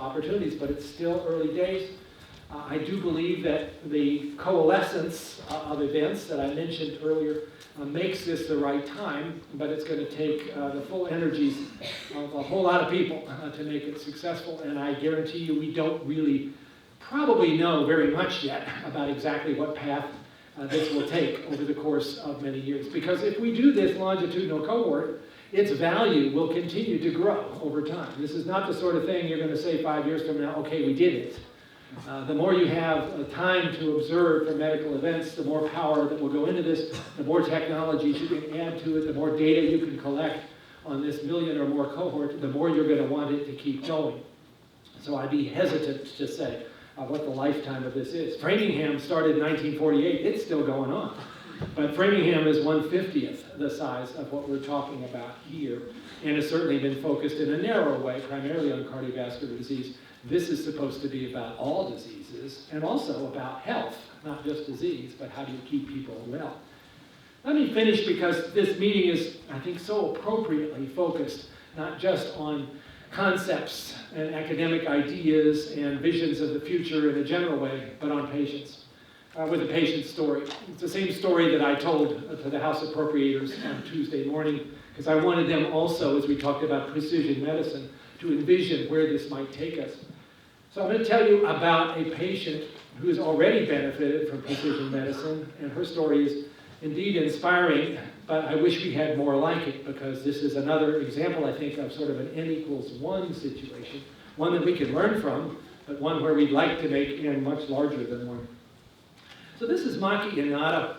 opportunities, but it's still early days. I do believe that the coalescence of events that I mentioned earlier makes this the right time, but it's going to take the full energies of a whole lot of people to make it successful, and I guarantee you we don't really probably know very much yet about exactly what path this will take over the course of many years. Because if we do this longitudinal cohort, its value will continue to grow over time. This is not the sort of thing you're going to say 5 years from now, okay, we did it. The more you have time to observe for medical events, the more power that will go into this, the more technologies you can add to it, the more data you can collect on this million or more cohort, the more you're going to want it to keep going. So I'd be hesitant to say what the lifetime of this is. Framingham started in 1948. It's still going on. But Framingham is 1/50th the size of what we're talking about here, and has certainly been focused in a narrow way, primarily on cardiovascular disease. This is supposed to be about all diseases, and also about health, not just disease, but how do you keep people well. Let me finish, because this meeting is, I think, so appropriately focused, not just on concepts and academic ideas and visions of the future in a general way, but on patients, with a patient story. It's the same story that I told to the House Appropriators on Tuesday morning, because I wanted them also, as we talked about precision medicine, to envision where this might take us. So I'm going to tell you about a patient who has already benefited from precision medicine, and her story is indeed inspiring, but I wish we had more like it, because this is another example, I think, of sort of an N=1 situation, one that we can learn from, but one where we'd like to make N much larger than 1. So this is Maki Inada.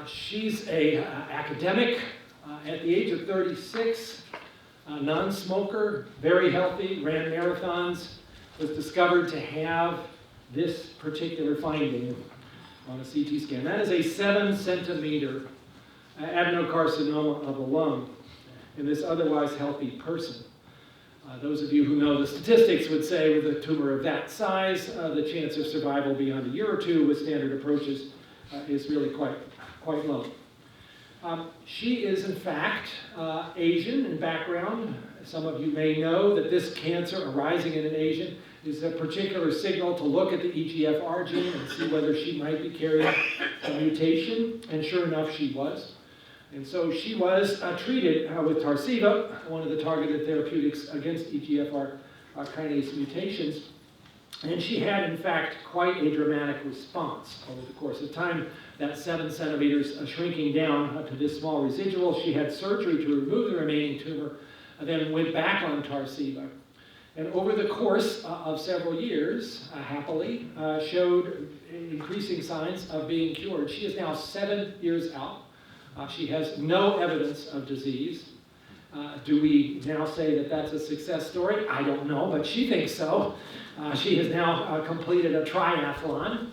She's an academic at the age of 36, non-smoker, very healthy, ran marathons, was discovered to have this particular finding on a CT scan. That is a 7-centimeter adenocarcinoma of the lung in this otherwise healthy person. Those of you who know the statistics would say with a tumor of that size, the chance of survival beyond a year or two with standard approaches is really quite low. She is, in fact, Asian in background. Some of you may know that this cancer arising in an Asian is a particular signal to look at the EGFR gene and see whether she might be carrying a mutation, and sure enough, she was. And so she was treated with Tarceva, one of the targeted therapeutics against EGFR kinase mutations. And she had, in fact, quite a dramatic response over the course of time. That 7 centimeters shrinking down to this small residual. She had surgery to remove the remaining tumor, and then went back on Tarceva. And over the course of several years, happily, showed increasing signs of being cured. She is now 7 years out. She has no evidence of disease. Do we now say that that's a success story? I don't know, but she thinks so. She has now completed a triathlon.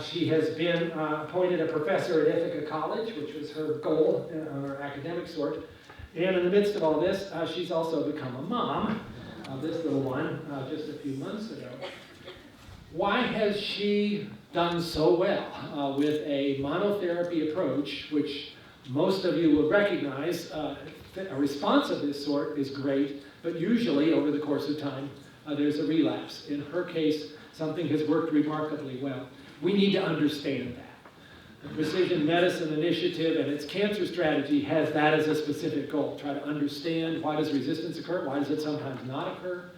She has been appointed a professor at Ithaca College, which was her goal on her academic sort. And in the midst of all this, she's also become a mom of this little one just a few months ago. Why has she done so well with a monotherapy approach, which most of you will recognize? A response of this sort is great, but usually over the course of time, there's a relapse. In her case, something has worked remarkably well. We need to understand that. The Precision Medicine Initiative and its cancer strategy has that as a specific goal. Try to understand, why does resistance occur? Why does it sometimes not occur?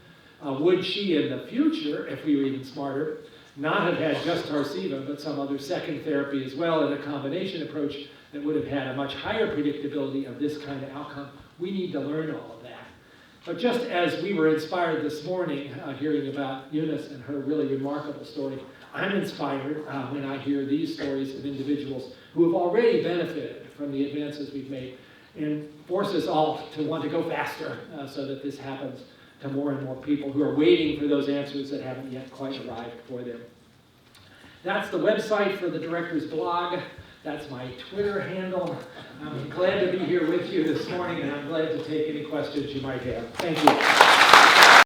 Would she in the future, if we were even smarter, not have had just Tarceva, but some other second therapy as well, and a combination approach that would have had a much higher predictability of this kind of outcome? We need to learn all of that. But just as we were inspired this morning hearing about Eunice and her really remarkable story, I'm inspired when I hear these stories of individuals who have already benefited from the advances we've made, and force us all to want to go faster so that this happens to more and more people who are waiting for those answers that haven't yet quite arrived for them. That's the website for the director's blog. That's my Twitter handle. I'm glad to be here with you this morning, and I'm glad to take any questions you might have. Thank you.